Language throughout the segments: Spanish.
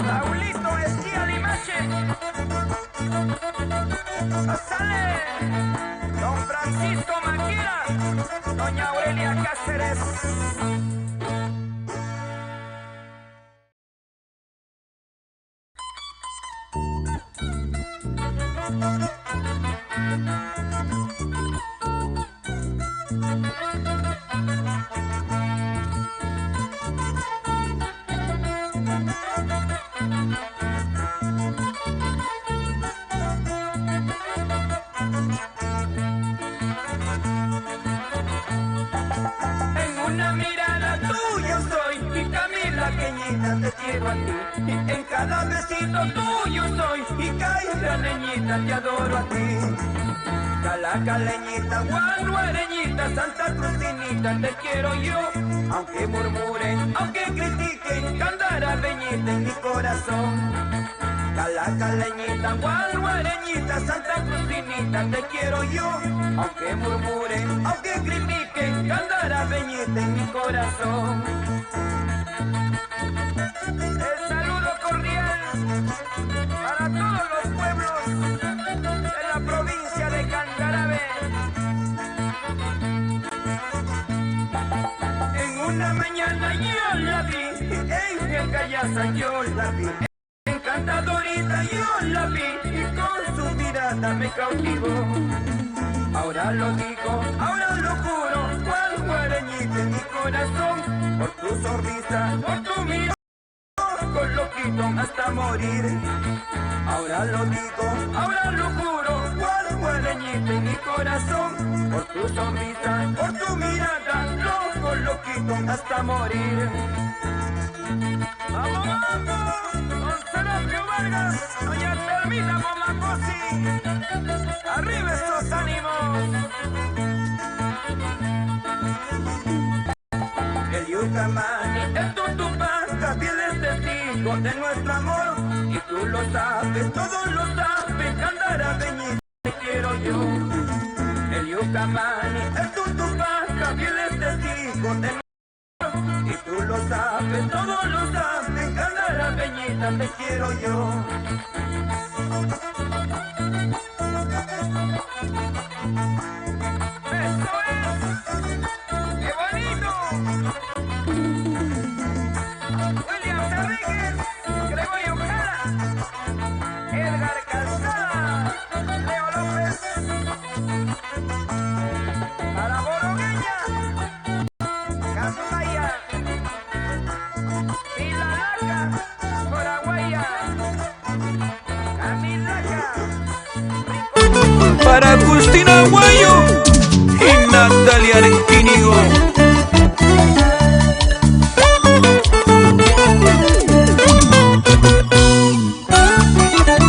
Raulito Esquía Limache. Sale Don Francisco Maquila, Doña Aurelia Cáceres. Te quiero a ti, y en cada besito tuyo soy, y caída leñita te adoro a ti. Calaca leñita, guanuareñita, Santa Crucinita, te quiero yo, aunque murmuren, aunque critiquen, Candara leñita en mi corazón. Calaca leñita, guanuareñita, Santa Crucinita, te quiero yo, aunque murmuren, aunque critiquen, Candara leñita en mi corazón. El saludo cordial para todos los pueblos de la provincia de Candarave. En una mañana yo la vi, en el Callaza yo la vi, encantadorita yo la vi, y con su mirada me cautivó. Ahora lo digo, ahora lo juro, cual guareñita en mi corazón, por tu sonrisa, por tu mirada, con loquito hasta morir. Ahora lo digo, ahora lo juro, cual guareñita en mi corazón, por tu sonrisa, por tu mirada, loco, loquito hasta morir. ¡Vamos, vamos! Don Serapio Vargas, Doña Termina Momacosi, ¡arriba estos ánimos! El Yucamán y el Tutupaca, fieles testigos de nuestro amor, y tú lo sabes, todos lo saben, Candaraveñita te quiero yo. El Yucamán y el Tutupaca, fieles testigos de nuestro amor, y tú lo sabes, todos lo saben, Candaraveñita te quiero yo. ¡Eso es! ¡Qué bonito! William Enríquez, Gregorio Jara, Edgar Calzada, Leo López, para Borogueña, Casumaya, Pilalaca, Coraguaya, Camilaca, para Agustín Aguayo y Natalia Arquínigo.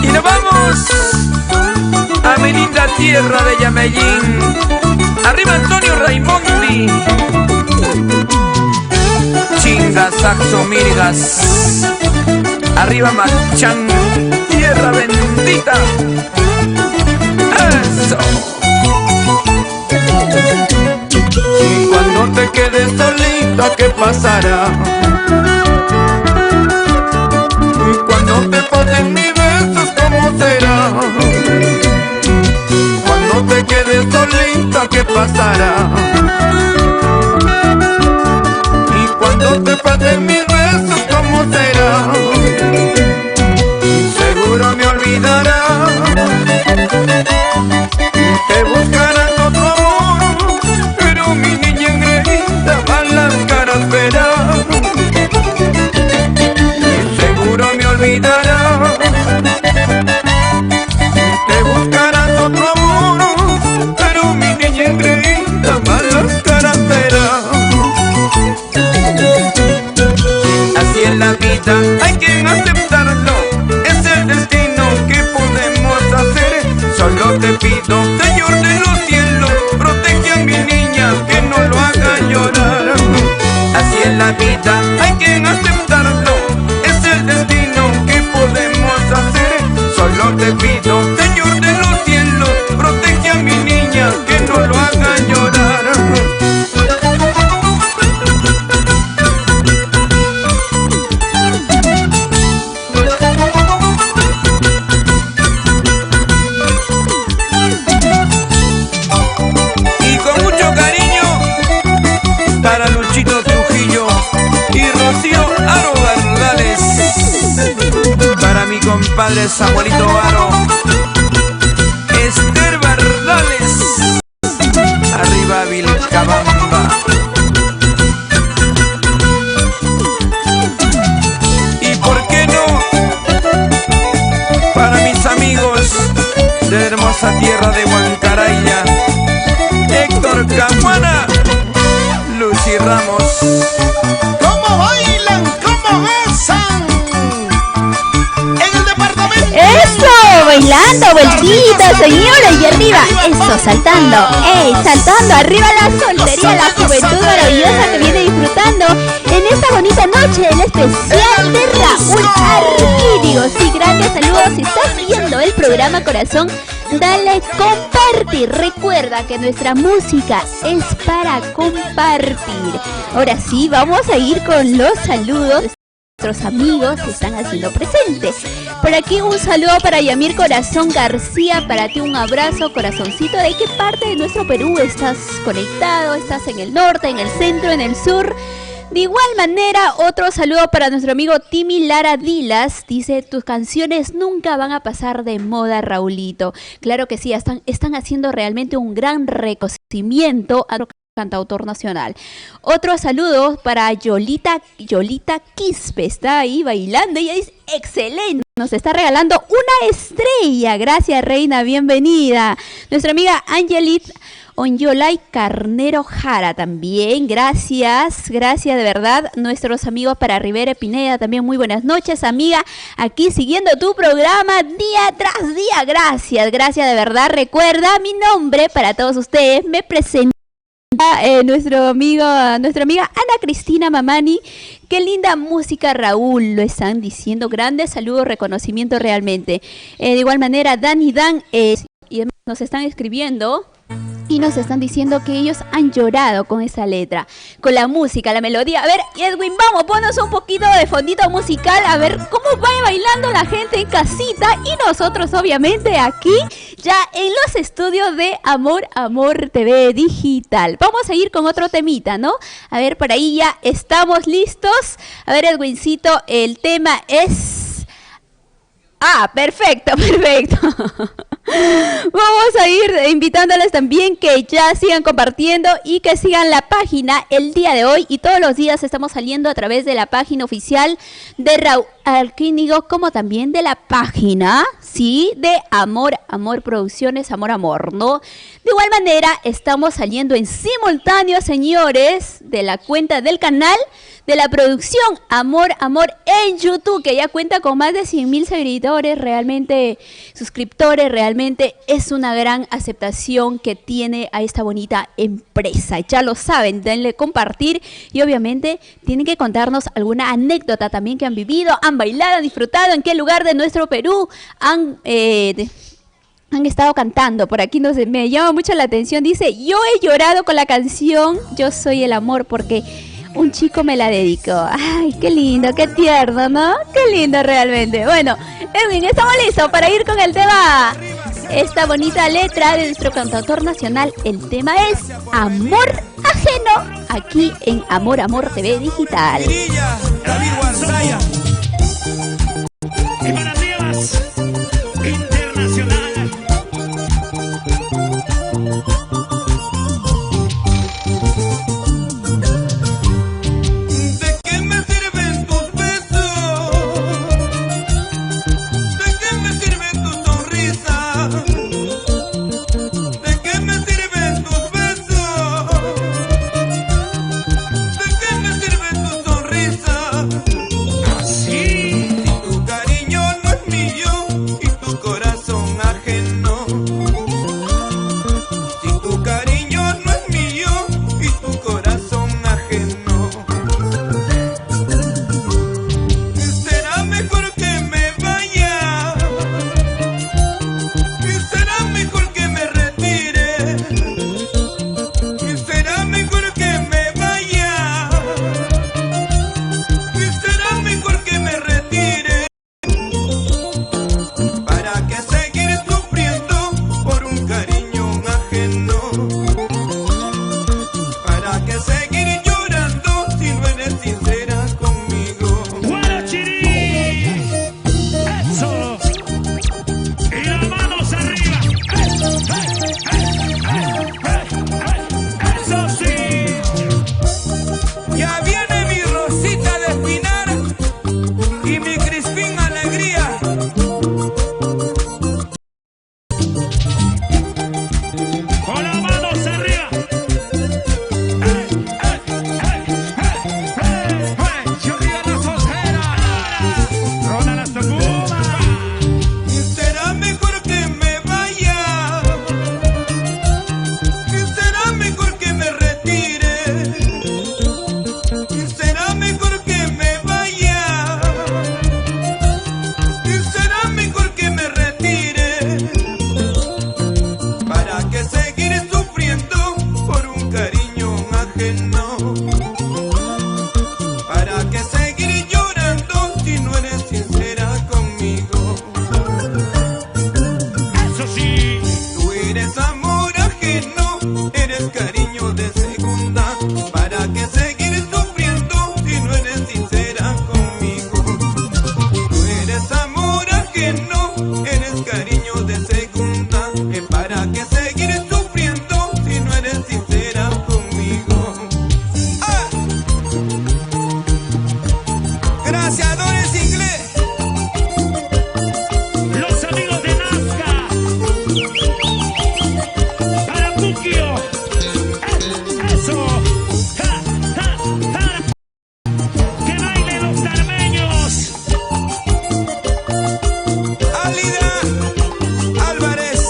Y nos vamos a mi linda tierra de Yamellín. Arriba Antonio Raimondi. Chingas, Saxo, Mirgas. Arriba Machán, tierra bendita. Eso. Y cuando te quedes solita, ¿qué pasará? Y cuando te falten mis besos, ¿cómo será? Cuando te quedes solita, ¿qué pasará? Y cuando te falten mis besos, ¿cómo será? Seguro me olvidarás. Te buscarás otro amor, pero mi niña engreída a las caras verá. Seguro me olvidarás. Te buscarás otro amor, pero mi niña engreída a padre Samuelito Varo, Esther Bardales, arriba Vilcabamba. Y por qué no, para mis amigos de la hermosa tierra de Huancaraya, Héctor Camuana, Lucy Ramos. ¿Cómo bailan? ¿Cómo besan? En el departamento. ¡Eso! Bailando, vueltita, señora, y arriba. Eso, saltando. ¡Ey! Saltando. Arriba la soltería, la juventud maravillosa que viene disfrutando en esta bonita noche, el especial de Raúl Arquídigo. Sí, grandes saludos. Si estás viendo el programa, corazón, dale compartir. Recuerda que nuestra música es para compartir. Ahora sí, vamos a ir con los saludos de nuestros amigos que están haciendo presente. Por aquí un saludo para Yamir Corazón García. Para ti un abrazo, corazoncito. ¿De qué parte de nuestro Perú estás conectado? ¿Estás en el norte, en el centro, en el sur? De igual manera, otro saludo para nuestro amigo Timmy Lara Dilas. Dice, tus canciones nunca van a pasar de moda, Raulito. Claro que sí, están haciendo realmente un gran reconocimiento a nuestro cantautor nacional. Otro saludo para Yolita Quispe. Está ahí bailando. Ella dice, excelente. Nos está regalando una estrella. Gracias, reina. Bienvenida. Nuestra amiga Angelit Onyolay Carnero Jara también, gracias de verdad. Nuestros amigos para Rivera Pineda también, muy buenas noches, amiga, aquí siguiendo tu programa día tras día, gracias de verdad. Recuerda mi nombre para todos ustedes, me presenta nuestra amiga Ana Cristina Mamani. Qué linda música, Raúl, lo están diciendo, grandes saludos, reconocimiento realmente. De igual manera, Dani Dan y nos están escribiendo y nos están diciendo que ellos han llorado con esa letra, con la música, la melodía. A ver, Edwin, vamos, ponnos un poquito de fondito musical, a ver cómo va bailando la gente en casita y nosotros obviamente aquí ya en los estudios de Amor TV Digital. Vamos a ir con otro temita, ¿no? A ver, por ahí ya estamos listos. A ver, Edwincito, el tema es... Ah, perfecto. Vamos a ir invitándoles también que ya sigan compartiendo y que sigan la página el día de hoy, y todos los días estamos saliendo a través de la página oficial de Raúl Arquídigo, como también de la página, sí, de Amor Producciones, Amor, ¿no? De igual manera, estamos saliendo en simultáneo, señores, de la cuenta del canal de la producción Amor en YouTube, que ya cuenta con más de 100,000 seguidores, realmente suscriptores, realmente es una gran aceptación que tiene a esta bonita empresa. Ya lo saben, denle compartir y obviamente tienen que contarnos alguna anécdota también que han vivido, han bailado, han disfrutado, en qué lugar de nuestro Perú han estado cantando. Por aquí me llama mucho la atención, dice, yo he llorado con la canción Yo Soy el Amor porque un chico me la dedicó. Ay, qué lindo, qué tierno, ¿no? Qué lindo realmente. Bueno, Edwin, estamos listos para ir con el tema. Esta bonita letra de nuestro cantautor nacional. El tema es Amor Ajeno, aquí en Amor TV Digital. Y para Dios, internacional. Será Gracias, Doris Inglés. Los amigos de Nazca. Para Puquio. Eso. Ja, ja, ja. Que bailen los carmeños. Alida Álvarez.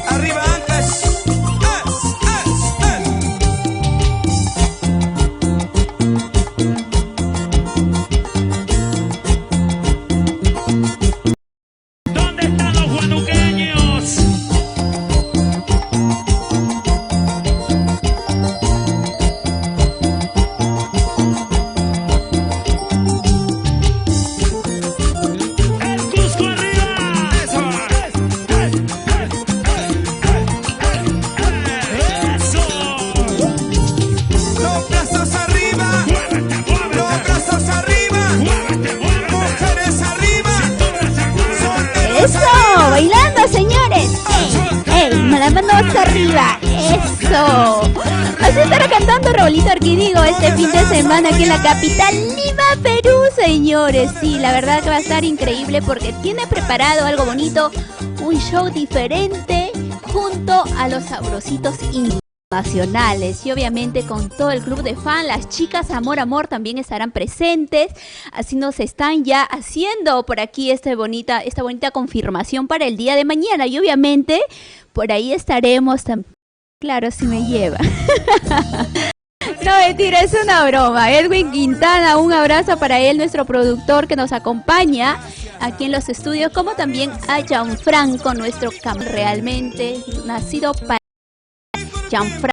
Arriba Ancash. ¿Dónde están los guanuqueños? El Cusco arriba. Eso. Eso. Los brazos arriba. Muévete, muévete. Los brazos arriba. Muévete, muévete. Mujeres arriba. ¡Eso! ¡Bailando, señores! ¡Ey! ¡Ey! ¡Las manos arriba! ¡Eso! Así estará cantando Raulito Arquidigo este fin de semana aquí en la capital, Lima, Perú, señores. Sí, la verdad que va a estar increíble porque tiene preparado algo bonito, un show diferente junto a los sabrositos nacionales y obviamente con todo el club de fan. Las chicas Amor Amor también estarán presentes, así nos están ya haciendo por aquí esta bonita confirmación para el día de mañana y obviamente por ahí estaremos claro, si me lleva. No, mentira, es una broma. Edwin Quintana, un abrazo para él, nuestro productor que nos acompaña aquí en los estudios, como también a Gianfranco, nuestro realmente nacido para Gianfranco.